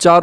4